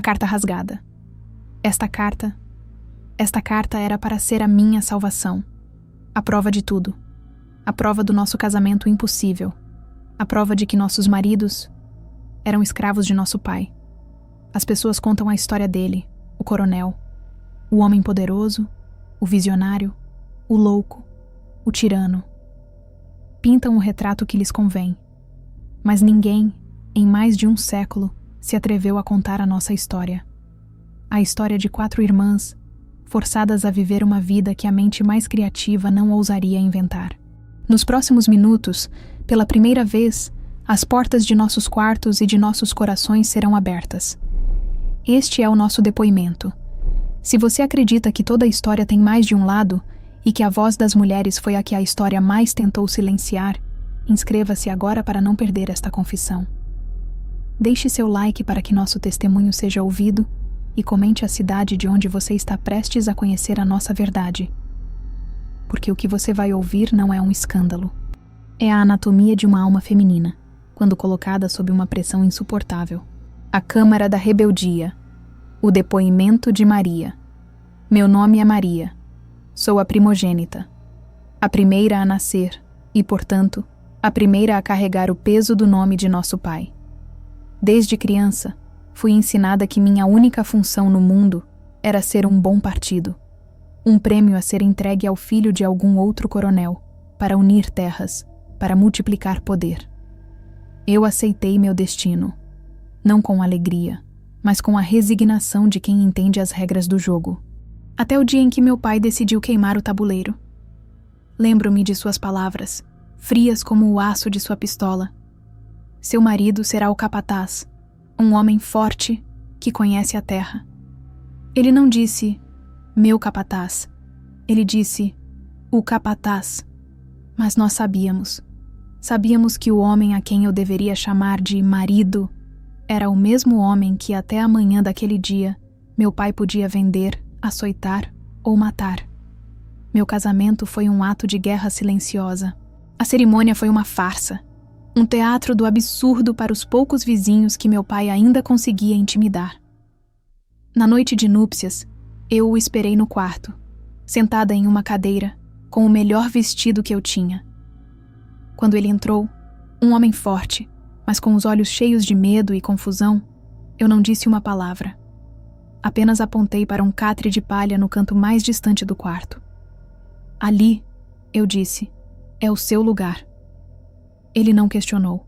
carta rasgada. Esta carta era para ser a minha salvação. A prova de tudo. A prova do nosso casamento impossível. A prova de que nossos maridos eram escravos de nosso pai. As pessoas contam a história dele, o coronel, o homem poderoso, o visionário, o louco, o tirano. Pintam o retrato que lhes convém. Mas ninguém, em mais de um século, se atreveu a contar a nossa história. A história de 4 irmãs, forçadas a viver uma vida que a mente mais criativa não ousaria inventar. Nos próximos minutos, pela primeira vez, as portas de nossos quartos e de nossos corações serão abertas. Este é o nosso depoimento. Se você acredita que toda a história tem mais de um lado e que a voz das mulheres foi a que a história mais tentou silenciar, inscreva-se agora para não perder esta confissão. Deixe seu like para que nosso testemunho seja ouvido e comente a cidade de onde você está prestes a conhecer a nossa verdade. Porque o que você vai ouvir não é um escândalo. É a anatomia de uma alma feminina, quando colocada sob uma pressão insuportável. A Câmara da Rebeldia. O depoimento de Maria. Meu nome é Maria. Sou a primogênita. A primeira a nascer e, portanto, a primeira a carregar o peso do nome de nosso pai. Desde criança, fui ensinada que minha única função no mundo era ser um bom partido. Um prêmio a ser entregue ao filho de algum outro coronel, para unir terras, para multiplicar poder. Eu aceitei meu destino, não com alegria, mas com a resignação de quem entende as regras do jogo. Até o dia em que meu pai decidiu queimar o tabuleiro. Lembro-me de suas palavras, frias como o aço de sua pistola. Seu marido será o capataz, um homem forte que conhece a terra. Ele não disse, meu capataz. Ele disse, o capataz. Mas nós sabíamos. Sabíamos que o homem a quem eu deveria chamar de marido era o mesmo homem que até a manhã daquele dia meu pai podia vender, açoitar ou matar. Meu casamento foi um ato de guerra silenciosa. A cerimônia foi uma farsa. Um teatro do absurdo para os poucos vizinhos que meu pai ainda conseguia intimidar. Na noite de núpcias, eu o esperei no quarto, sentada em uma cadeira, com o melhor vestido que eu tinha. Quando ele entrou, um homem forte, mas com os olhos cheios de medo e confusão, eu não disse uma palavra. Apenas apontei para um catre de palha no canto mais distante do quarto. Ali, eu disse, é o seu lugar. Ele não questionou.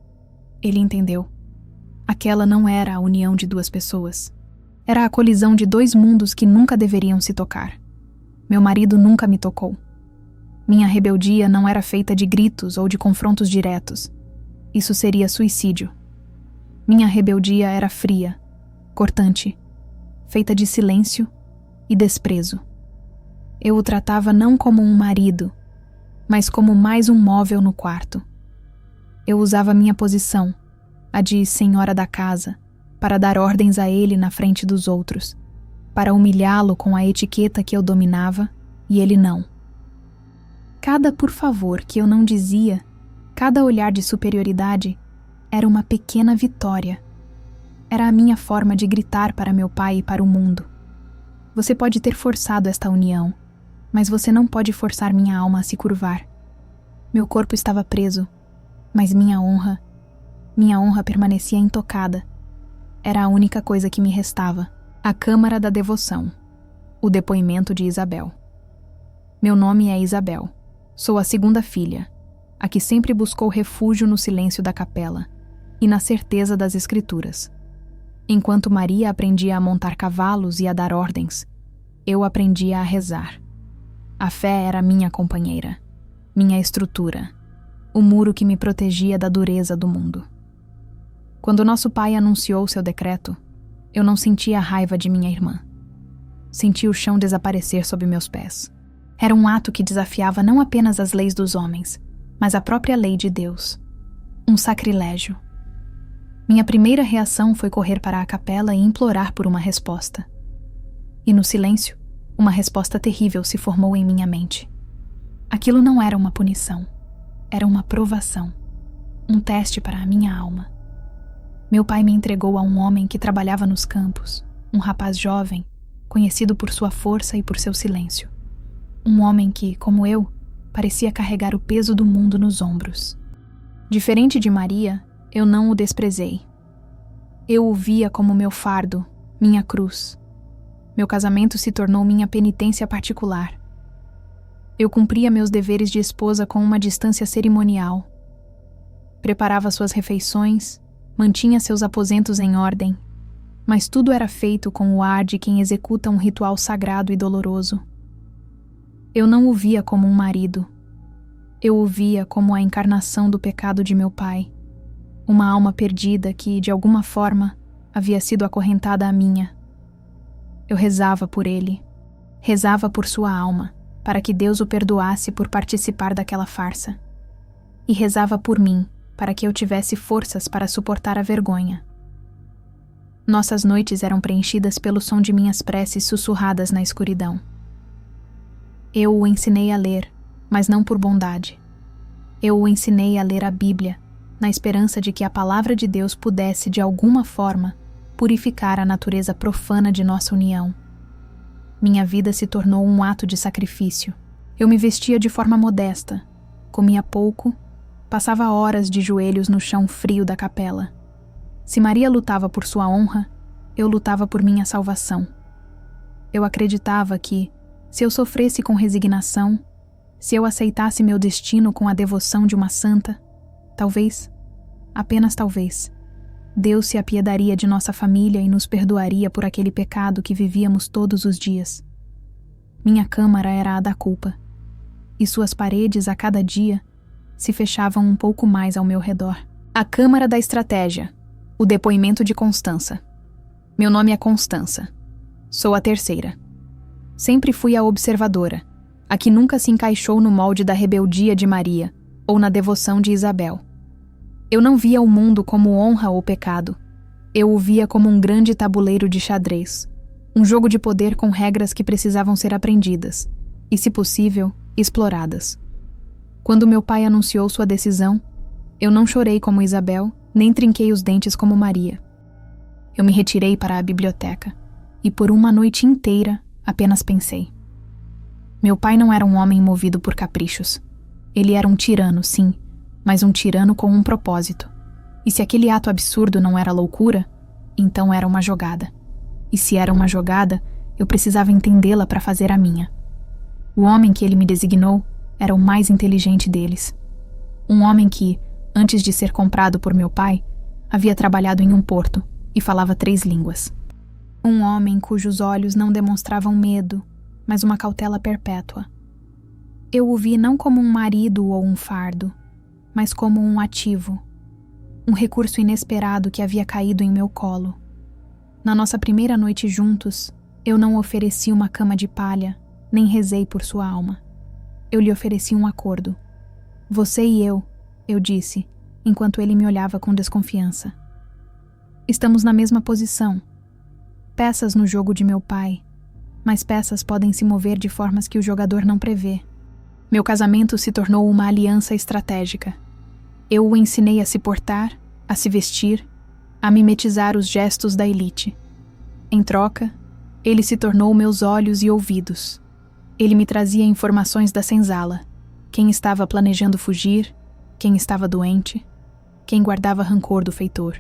Ele entendeu. Aquela não era a união de 2 pessoas. Era a colisão de 2 mundos que nunca deveriam se tocar. Meu marido nunca me tocou. Minha rebeldia não era feita de gritos ou de confrontos diretos. Isso seria suicídio. Minha rebeldia era fria, cortante, feita de silêncio e desprezo. Eu o tratava não como um marido, mas como mais um móvel no quarto. Eu usava minha posição, a de senhora da casa, para dar ordens a ele na frente dos outros, para humilhá-lo com a etiqueta que eu dominava e ele não. Cada por favor que eu não dizia, cada olhar de superioridade, era uma pequena vitória. Era a minha forma de gritar para meu pai e para o mundo. Você pode ter forçado esta união, mas você não pode forçar minha alma a se curvar. Meu corpo estava preso, mas minha honra permanecia intocada. Era a única coisa que me restava. A Câmara da Devoção. O depoimento de Isabel. Meu nome é Isabel. Sou a 2ª filha, a que sempre buscou refúgio no silêncio da capela e na certeza das escrituras. Enquanto Maria aprendia a montar cavalos e a dar ordens, eu aprendia a rezar. A fé era minha companheira, minha estrutura, o muro que me protegia da dureza do mundo. Quando nosso pai anunciou seu decreto, eu não sentia a raiva de minha irmã. Senti o chão desaparecer sob meus pés. Era um ato que desafiava não apenas as leis dos homens, mas a própria lei de Deus. Um sacrilégio. Minha primeira reação foi correr para a capela e implorar por uma resposta. E no silêncio, uma resposta terrível se formou em minha mente. Aquilo não era uma punição. Era uma provação. Um teste para a minha alma. Meu pai me entregou a um homem que trabalhava nos campos, um rapaz jovem, conhecido por sua força e por seu silêncio. Um homem que, como eu, parecia carregar o peso do mundo nos ombros. Diferente de Maria, eu não o desprezei. Eu o via como meu fardo, minha cruz. Meu casamento se tornou minha penitência particular. Eu cumpria meus deveres de esposa com uma distância cerimonial. Preparava suas refeições, mantinha seus aposentos em ordem, mas tudo era feito com o ar de quem executa um ritual sagrado e doloroso. Eu não o via como um marido. Eu o via como a encarnação do pecado de meu pai, uma alma perdida que, de alguma forma, havia sido acorrentada à minha. Eu rezava por ele, rezava por sua alma, para que Deus o perdoasse por participar daquela farsa. E rezava por mim, para que eu tivesse forças para suportar a vergonha. Nossas noites eram preenchidas pelo som de minhas preces sussurradas na escuridão. Eu o ensinei a ler, mas não por bondade. Eu o ensinei a ler a Bíblia, na esperança de que a palavra de Deus pudesse, de alguma forma, purificar a natureza profana de nossa união. Minha vida se tornou um ato de sacrifício. Eu me vestia de forma modesta, comia pouco, passava horas de joelhos no chão frio da capela. Se Maria lutava por sua honra, eu lutava por minha salvação. Eu acreditava que, se eu sofresse com resignação, se eu aceitasse meu destino com a devoção de uma santa, talvez, apenas talvez, Deus se apiedaria de nossa família e nos perdoaria por aquele pecado que vivíamos todos os dias. Minha câmara era a da culpa, e suas paredes, a cada dia, se fechavam um pouco mais ao meu redor. A Câmara da Estratégia. O depoimento de Constança. Meu nome é Constança. Sou a terceira. Sempre fui a observadora, a que nunca se encaixou no molde da rebeldia de Maria ou na devoção de Isabel. Eu não via o mundo como honra ou pecado. Eu o via como um grande tabuleiro de xadrez, um jogo de poder com regras que precisavam ser aprendidas e, se possível, exploradas. Quando meu pai anunciou sua decisão, eu não chorei como Isabel, nem trinquei os dentes como Maria. Eu me retirei para a biblioteca e por uma noite inteira apenas pensei. Meu pai não era um homem movido por caprichos. Ele era um tirano, sim, mas um tirano com um propósito. E se aquele ato absurdo não era loucura, então era uma jogada. E se era uma jogada, eu precisava entendê-la para fazer a minha. O homem que ele me designou era o mais inteligente deles. Um homem que, antes de ser comprado por meu pai, havia trabalhado em um porto e falava 3 línguas. Um homem cujos olhos não demonstravam medo, mas uma cautela perpétua. Eu o vi não como um marido ou um fardo, mas como um ativo, um recurso inesperado que havia caído em meu colo. Na nossa primeira noite juntos, eu não ofereci uma cama de palha, nem rezei por sua alma. Eu lhe ofereci um acordo. Você e eu disse, enquanto ele me olhava com desconfiança. Estamos na mesma posição. Peças no jogo de meu pai, mas peças podem se mover de formas que o jogador não prevê. Meu casamento se tornou uma aliança estratégica. Eu o ensinei a se portar, a se vestir, a mimetizar os gestos da elite. Em troca, ele se tornou meus olhos e ouvidos. Ele me trazia informações da senzala, quem estava planejando fugir, quem estava doente, quem guardava rancor do feitor.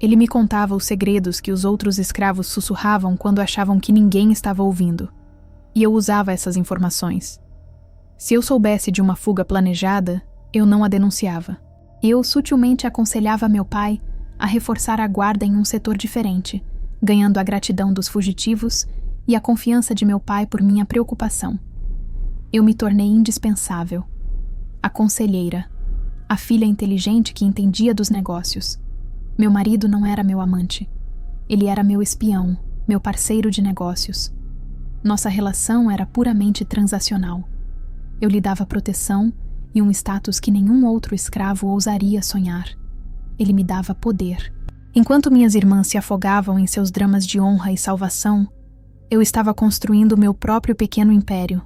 Ele me contava os segredos que os outros escravos sussurravam quando achavam que ninguém estava ouvindo, e eu usava essas informações. Se eu soubesse de uma fuga planejada, eu não a denunciava. Eu sutilmente aconselhava meu pai a reforçar a guarda em um setor diferente, ganhando a gratidão dos fugitivos e a confiança de meu pai por minha preocupação. Eu me tornei indispensável. A conselheira, a filha inteligente que entendia dos negócios. Meu marido não era meu amante. Ele era meu espião, meu parceiro de negócios. Nossa relação era puramente transacional. Eu lhe dava proteção e um status que nenhum outro escravo ousaria sonhar. Ele me dava poder. Enquanto minhas irmãs se afogavam em seus dramas de honra e salvação, eu estava construindo meu próprio pequeno império,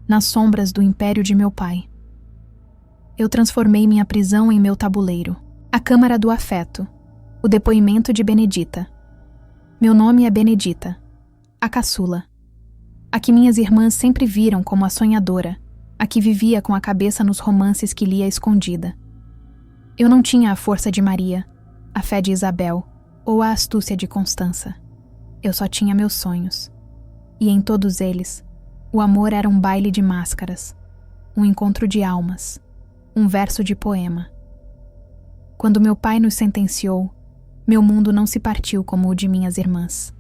nas sombras do império de meu pai. Eu transformei minha prisão em meu tabuleiro, a Câmara do Afeto, o depoimento de Benedita. Meu nome é Benedita, a caçula, a que minhas irmãs sempre viram como a sonhadora, a que vivia com a cabeça nos romances que lia escondida. Eu não tinha a força de Maria, a fé de Isabel ou a astúcia de Constança. Eu só tinha meus sonhos. E em todos eles, o amor era um baile de máscaras, um encontro de almas, um verso de poema. Quando meu pai nos sentenciou, meu mundo não se partiu como o de minhas irmãs.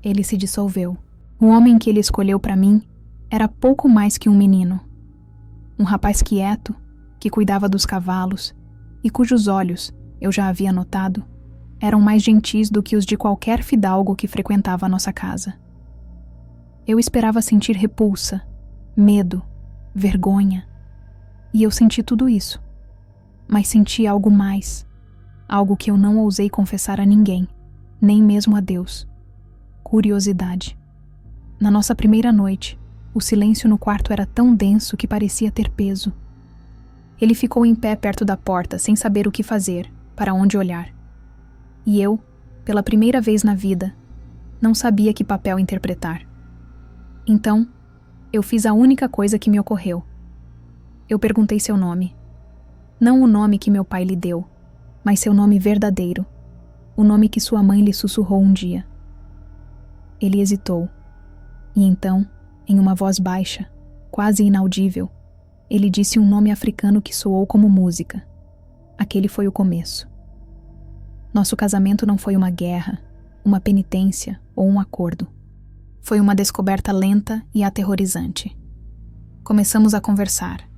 Ele se dissolveu. O homem que ele escolheu para mim era pouco mais que um menino. Um rapaz quieto, que cuidava dos cavalos e cujos olhos, eu já havia notado, eram mais gentis do que os de qualquer fidalgo que frequentava a nossa casa. Eu esperava sentir repulsa, medo, vergonha, e eu senti tudo isso. Mas senti algo mais, algo que eu não ousei confessar a ninguém, nem mesmo a Deus. Curiosidade. Na nossa primeira noite, o silêncio no quarto era tão denso que parecia ter peso. Ele ficou em pé perto da porta, sem saber o que fazer, para onde olhar. E eu, pela primeira vez na vida, não sabia que papel interpretar. Então, eu fiz a única coisa que me ocorreu. Eu perguntei seu nome. Não o nome que meu pai lhe deu, mas seu nome verdadeiro, o nome que sua mãe lhe sussurrou um dia. Ele hesitou, e então, em uma voz baixa, quase inaudível, ele disse um nome africano que soou como música. Aquele foi o começo. Nosso casamento não foi uma guerra, uma penitência ou um acordo. Foi uma descoberta lenta e aterrorizante. Começamos a conversar.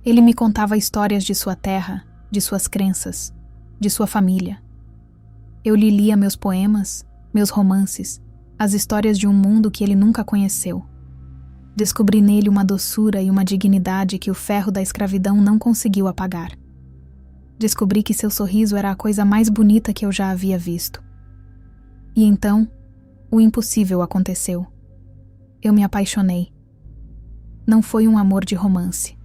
Ele me contava histórias de sua terra, de suas crenças, de sua família. Eu lhe lia meus poemas, meus romances, as histórias de um mundo que ele nunca conheceu. Descobri nele uma doçura e uma dignidade que o ferro da escravidão não conseguiu apagar. Descobri que seu sorriso era a coisa mais bonita que eu já havia visto. E então, o impossível aconteceu. Eu me apaixonei. Não foi um amor de romance.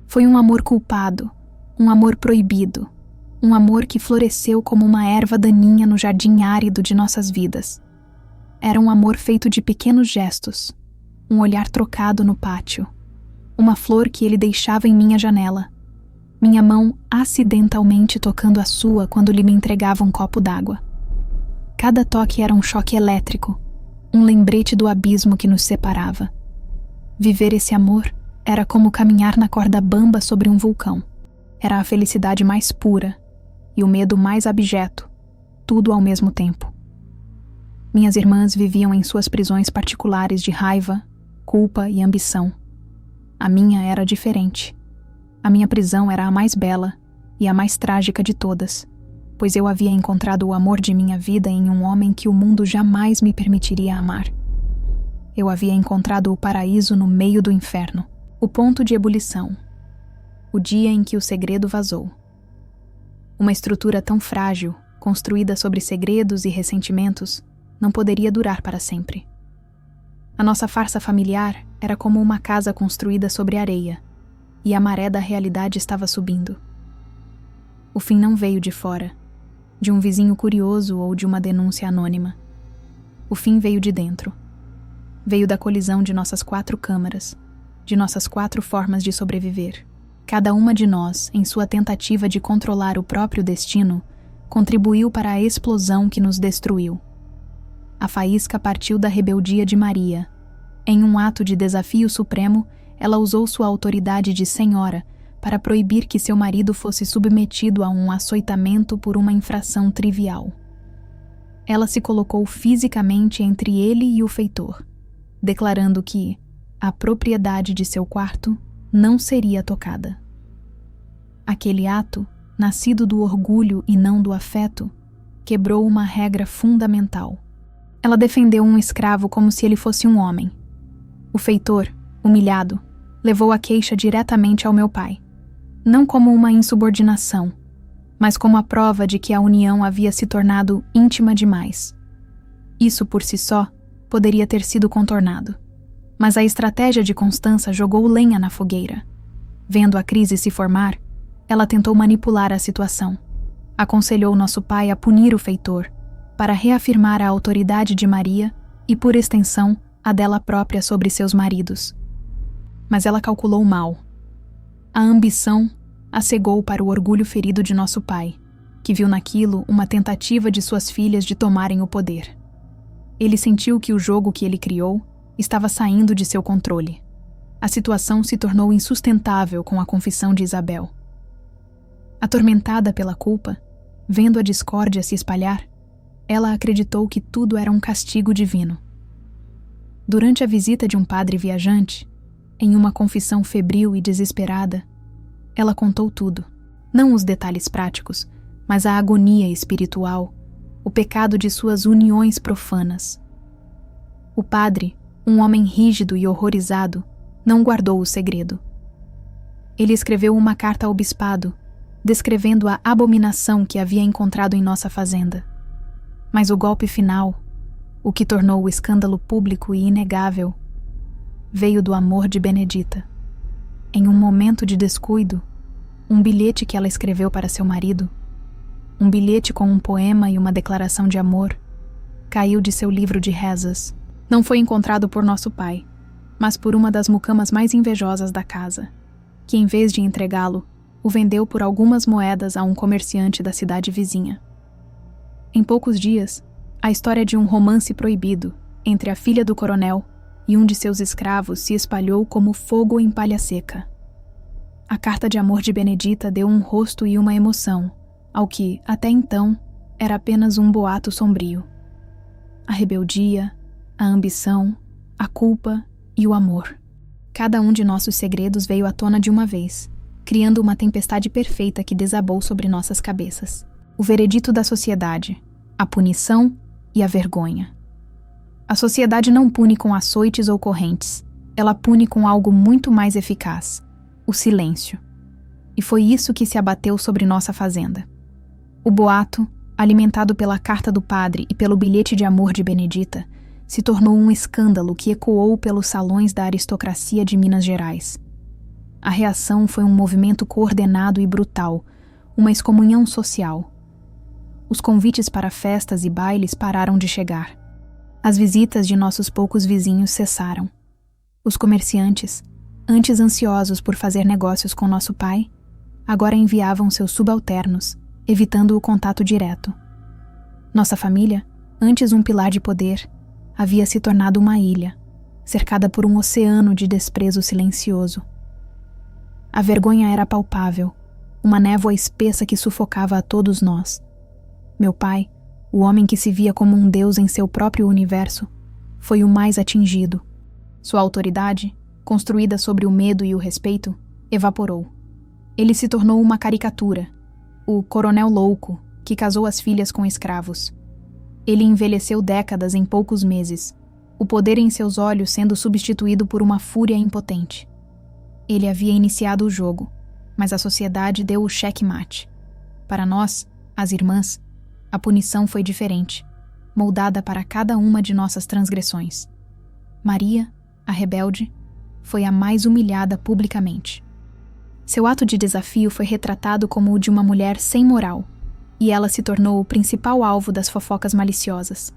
Foi um amor culpado, um amor proibido, um amor que floresceu como uma erva daninha no jardim árido de nossas vidas. Era um amor feito de pequenos gestos, um olhar trocado no pátio, uma flor que ele deixava em minha janela, minha mão acidentalmente tocando a sua quando lhe me entregava um copo d'água. Cada toque era um choque elétrico, um lembrete do abismo que nos separava. Viver esse amor era como caminhar na corda bamba sobre um vulcão. Era a felicidade mais pura e o medo mais abjeto, tudo ao mesmo tempo. Minhas irmãs viviam em suas prisões particulares de raiva, culpa e ambição. A minha era diferente. A minha prisão era a mais bela e a mais trágica de todas, pois eu havia encontrado o amor de minha vida em um homem que o mundo jamais me permitiria amar. Eu havia encontrado o paraíso no meio do inferno, o ponto de ebulição, o dia em que o segredo vazou. Uma estrutura tão frágil, construída sobre segredos e ressentimentos, não poderia durar para sempre. A nossa farsa familiar era como uma casa construída sobre areia, e a maré da realidade estava subindo. O fim não veio de fora, de um vizinho curioso ou de uma denúncia anônima. O fim veio de dentro. Veio da colisão de nossas 4 câmaras, de nossas 4 formas de sobreviver. Cada uma de nós, em sua tentativa de controlar o próprio destino, contribuiu para a explosão que nos destruiu. A faísca partiu da rebeldia de Maria. Em um ato de desafio supremo, ela usou sua autoridade de senhora para proibir que seu marido fosse submetido a um açoitamento por uma infração trivial. Ela se colocou fisicamente entre ele e o feitor, declarando que a propriedade de seu quarto não seria tocada. Aquele ato, nascido do orgulho e não do afeto, quebrou uma regra fundamental. Ela defendeu um escravo como se ele fosse um homem. O feitor, humilhado, levou a queixa diretamente ao meu pai, não como uma insubordinação, mas como a prova de que a união havia se tornado íntima demais. Isso por si só poderia ter sido contornado, mas a estratégia de Constança jogou lenha na fogueira. Vendo a crise se formar, ela tentou manipular a situação. Aconselhou nosso pai a punir o feitor, para reafirmar a autoridade de Maria e, por extensão, a dela própria sobre seus maridos. Mas ela calculou mal. A ambição a cegou para o orgulho ferido de nosso pai, que viu naquilo uma tentativa de suas filhas de tomarem o poder. Ele sentiu que o jogo que ele criou estava saindo de seu controle. A situação se tornou insustentável com a confissão de Isabel. Atormentada pela culpa, vendo a discórdia se espalhar, ela acreditou que tudo era um castigo divino. Durante a visita de um padre viajante, em uma confissão febril e desesperada, ela contou tudo, não os detalhes práticos, mas a agonia espiritual, o pecado de suas uniões profanas. O padre, um homem rígido e horrorizado, não guardou o segredo. Ele escreveu uma carta ao bispado, descrevendo a abominação que havia encontrado em nossa fazenda. Mas o golpe final, o que tornou o escândalo público e inegável, veio do amor de Benedita. Em um momento de descuido, um bilhete que ela escreveu para seu marido, um bilhete com um poema e uma declaração de amor, caiu de seu livro de rezas. Não foi encontrado por nosso pai, mas por uma das mucamas mais invejosas da casa, que em vez de entregá-lo, o vendeu por algumas moedas a um comerciante da cidade vizinha. Em poucos dias, a história de um romance proibido entre a filha do coronel e um de seus escravos se espalhou como fogo em palha seca. A carta de amor de Benedita deu um rosto e uma emoção ao que, até então, era apenas um boato sombrio. A rebeldia, a ambição, a culpa e o amor. Cada um de nossos segredos veio à tona de uma vez, criando uma tempestade perfeita que desabou sobre nossas cabeças. O veredito da sociedade, a punição e a vergonha. A sociedade não pune com açoites ou correntes, ela pune com algo muito mais eficaz, o silêncio. E foi isso que se abateu sobre nossa fazenda. O boato, alimentado pela carta do padre e pelo bilhete de amor de Benedita, se tornou um escândalo que ecoou pelos salões da aristocracia de Minas Gerais. A reação foi um movimento coordenado e brutal, uma excomunhão social. Os convites para festas e bailes pararam de chegar. As visitas de nossos poucos vizinhos cessaram. Os comerciantes, antes ansiosos por fazer negócios com nosso pai, agora enviavam seus subalternos, evitando o contato direto. Nossa família, antes um pilar de poder, havia se tornado uma ilha, cercada por um oceano de desprezo silencioso. A vergonha era palpável, uma névoa espessa que sufocava a todos nós. Meu pai, o homem que se via como um deus em seu próprio universo, foi o mais atingido. Sua autoridade, construída sobre o medo e o respeito, evaporou. Ele se tornou uma caricatura, o coronel louco que casou as filhas com escravos. Ele envelheceu décadas em poucos meses, o poder em seus olhos sendo substituído por uma fúria impotente. Ele havia iniciado o jogo, mas a sociedade deu o checkmate. Para nós, as irmãs, a punição foi diferente, moldada para cada uma de nossas transgressões. Maria, a rebelde, foi a mais humilhada publicamente. Seu ato de desafio foi retratado como o de uma mulher sem moral, e ela se tornou o principal alvo das fofocas maliciosas.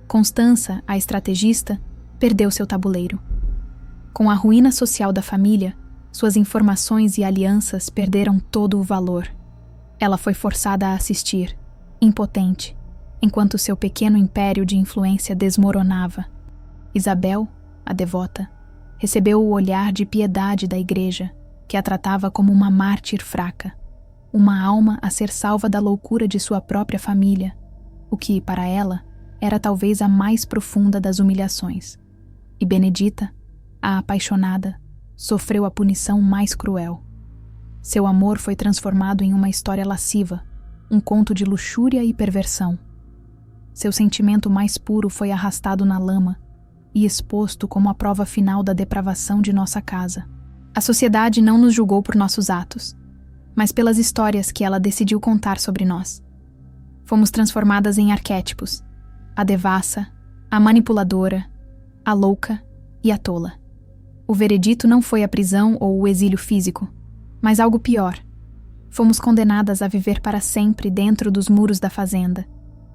Constança, a estrategista, perdeu seu tabuleiro. Com a ruína social da família, suas informações e alianças perderam todo o valor. Ela foi forçada a assistir, impotente, enquanto seu pequeno império de influência desmoronava. Isabel, a devota, recebeu o olhar de piedade da igreja, que a tratava como uma mártir fraca, uma alma a ser salva da loucura de sua própria família, o que, para ela, era talvez a mais profunda das humilhações. E Benedita, a apaixonada, sofreu a punição mais cruel. Seu amor foi transformado em uma história lasciva, um conto de luxúria e perversão. Seu sentimento mais puro foi arrastado na lama e exposto como a prova final da depravação de nossa casa. A sociedade não nos julgou por nossos atos, mas pelas histórias que ela decidiu contar sobre nós. Fomos transformadas em arquétipos: a devassa, a manipuladora, a louca e a tola. O veredito não foi a prisão ou o exílio físico, mas algo pior. Fomos condenadas a viver para sempre dentro dos muros da fazenda,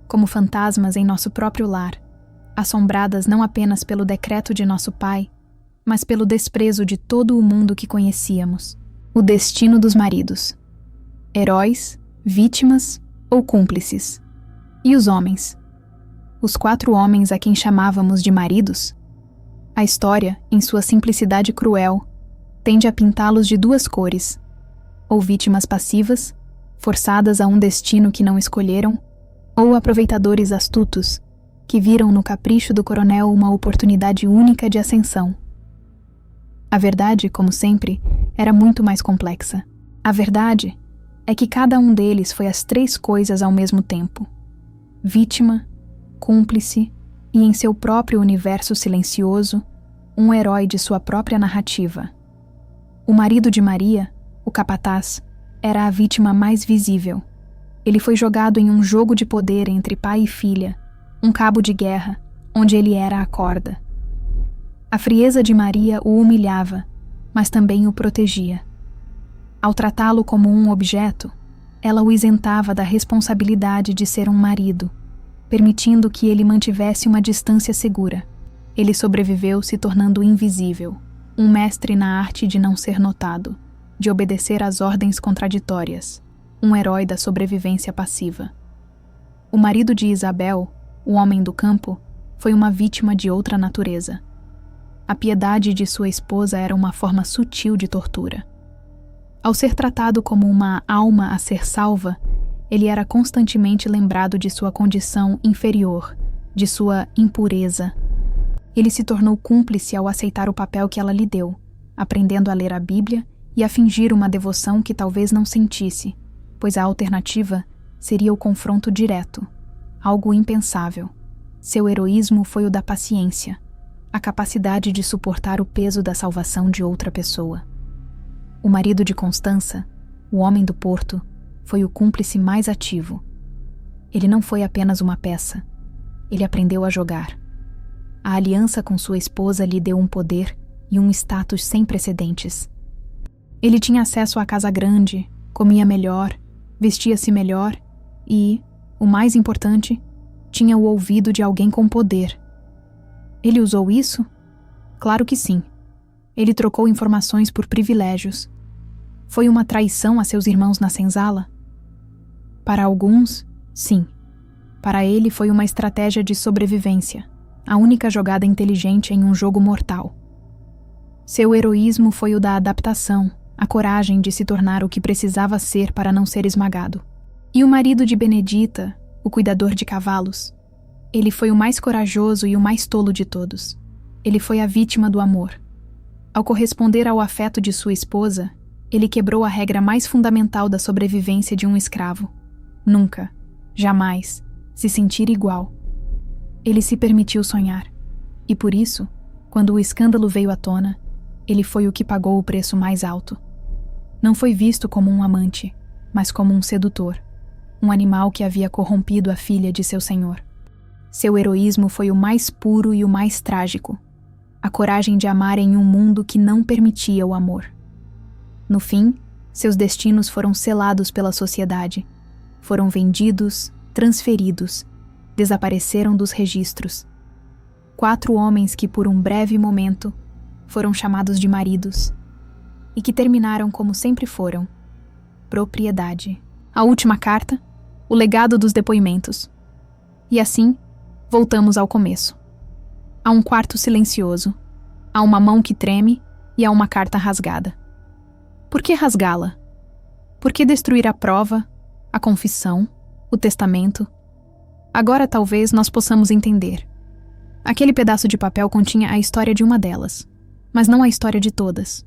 como fantasmas em nosso próprio lar, assombradas não apenas pelo decreto de nosso Pai, mas pelo desprezo de todo o mundo que conhecíamos. O destino dos maridos. Heróis, vítimas ou cúmplices. E os homens? Os 4 homens a quem chamávamos de maridos? A história, em sua simplicidade cruel, tende a pintá-los de 2 cores: ou vítimas passivas, forçadas a um destino que não escolheram, ou aproveitadores astutos, que viram no capricho do coronel uma oportunidade única de ascensão. A verdade, como sempre, era muito mais complexa. A verdade é que cada um deles foi as 3 coisas ao mesmo tempo: vítima, cúmplice e, em seu próprio universo silencioso, um herói de sua própria narrativa. O marido de Maria, o capataz, era a vítima mais visível. Ele foi jogado em um jogo de poder entre pai e filha, um cabo de guerra, onde ele era a corda. A frieza de Maria o humilhava, mas também o protegia. Ao tratá-lo como um objeto, ela o isentava da responsabilidade de ser um marido, permitindo que ele mantivesse uma distância segura. Ele sobreviveu se tornando invisível, um mestre na arte de não ser notado, de obedecer às ordens contraditórias, um herói da sobrevivência passiva. O marido de Isabel, o homem do campo, foi uma vítima de outra natureza. A piedade de sua esposa era uma forma sutil de tortura. Ao ser tratado como uma alma a ser salva, ele era constantemente lembrado de sua condição inferior, de sua impureza. Ele se tornou cúmplice ao aceitar o papel que ela lhe deu, aprendendo a ler a Bíblia e a fingir uma devoção que talvez não sentisse, pois a alternativa seria o confronto direto, algo impensável. Seu heroísmo foi o da paciência, a capacidade de suportar o peso da salvação de outra pessoa. O marido de Constança, o homem do porto, foi o cúmplice mais ativo. Ele não foi apenas uma peça, ele aprendeu a jogar. A aliança com sua esposa lhe deu um poder e um status sem precedentes. Ele tinha acesso à casa grande, comia melhor, vestia-se melhor e, o mais importante, tinha o ouvido de alguém com poder. Ele usou isso? Claro que sim. Ele trocou informações por privilégios. Foi uma traição a seus irmãos na senzala? Para alguns, sim. Para ele foi uma estratégia de sobrevivência, a única jogada inteligente em um jogo mortal. Seu heroísmo foi o da adaptação, a coragem de se tornar o que precisava ser para não ser esmagado. E o marido de Benedita, o cuidador de cavalos? Ele foi o mais corajoso e o mais tolo de todos. Ele foi a vítima do amor. Ao corresponder ao afeto de sua esposa, ele quebrou a regra mais fundamental da sobrevivência de um escravo: nunca, jamais, se sentir igual. Ele se permitiu sonhar. E por isso, quando o escândalo veio à tona, ele foi o que pagou o preço mais alto. Não foi visto como um amante, mas como um sedutor, um animal que havia corrompido a filha de seu senhor. Seu heroísmo foi o mais puro e o mais trágico, a coragem de amar em um mundo que não permitia o amor. No fim, seus destinos foram selados pela sociedade. Foram vendidos, transferidos, desapareceram dos registros. 4 homens que, por um breve momento, foram chamados de maridos e que terminaram como sempre foram: propriedade. A última carta, o legado dos depoimentos. E assim, voltamos ao começo. Há um quarto silencioso, há uma mão que treme e há uma carta rasgada. Por que rasgá-la? Por que destruir a prova, a confissão, o testamento? Agora talvez nós possamos entender. Aquele pedaço de papel continha a história de uma delas, mas não a história de todas.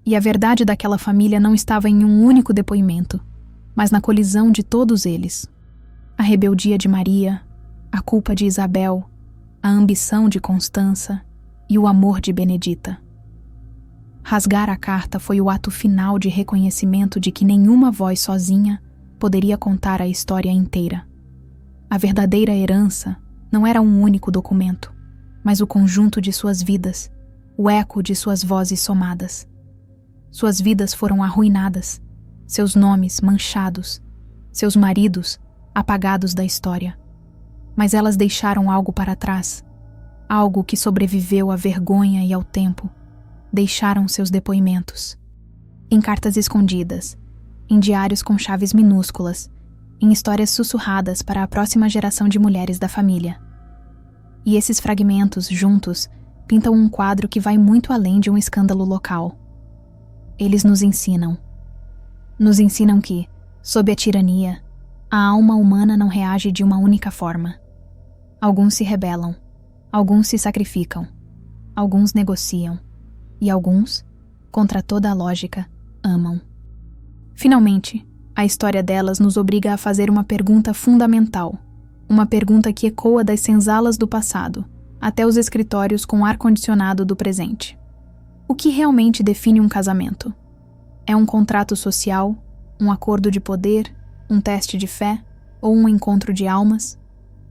E a verdade daquela família não estava em um único depoimento, mas na colisão de todos eles. A rebeldia de Maria, a culpa de Isabel, a ambição de Constança e o amor de Benedita. Rasgar a carta foi o ato final de reconhecimento de que nenhuma voz sozinha poderia contar a história inteira. A verdadeira herança não era um único documento, mas o conjunto de suas vidas, o eco de suas vozes somadas. Suas vidas foram arruinadas, seus nomes manchados, seus maridos apagados da história. Mas elas deixaram algo para trás, algo que sobreviveu à vergonha e ao tempo. Deixaram seus depoimentos. Em cartas escondidas, em diários com chaves minúsculas, em histórias sussurradas para a próxima geração de mulheres da família. E esses fragmentos, juntos, pintam um quadro que vai muito além de um escândalo local. Eles nos ensinam. Nos ensinam que, sob a tirania, a alma humana não reage de uma única forma. Alguns se rebelam, alguns se sacrificam, alguns negociam, e alguns, contra toda a lógica, amam. Finalmente, a história delas nos obriga a fazer uma pergunta fundamental, uma pergunta que ecoa das senzalas do passado até os escritórios com ar-condicionado do presente. O que realmente define um casamento? É um contrato social, um acordo de poder, um teste de fé ou um encontro de almas?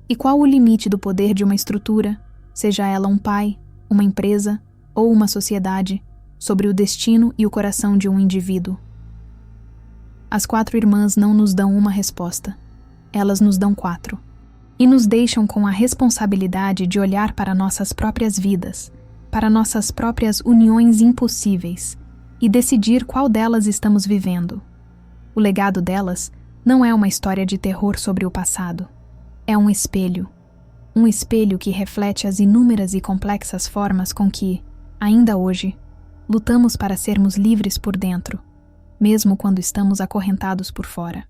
E qual o limite do poder de uma estrutura, seja ela um pai, uma empresa ou uma sociedade, sobre o destino e o coração de um indivíduo? As 4 irmãs não nos dão uma resposta. Elas nos dão 4. E nos deixam com a responsabilidade de olhar para nossas próprias vidas, para nossas próprias uniões impossíveis, e decidir qual delas estamos vivendo. O legado delas não é uma história de terror sobre o passado. É um espelho que reflete as inúmeras e complexas formas com que, ainda hoje, lutamos para sermos livres por dentro, mesmo quando estamos acorrentados por fora.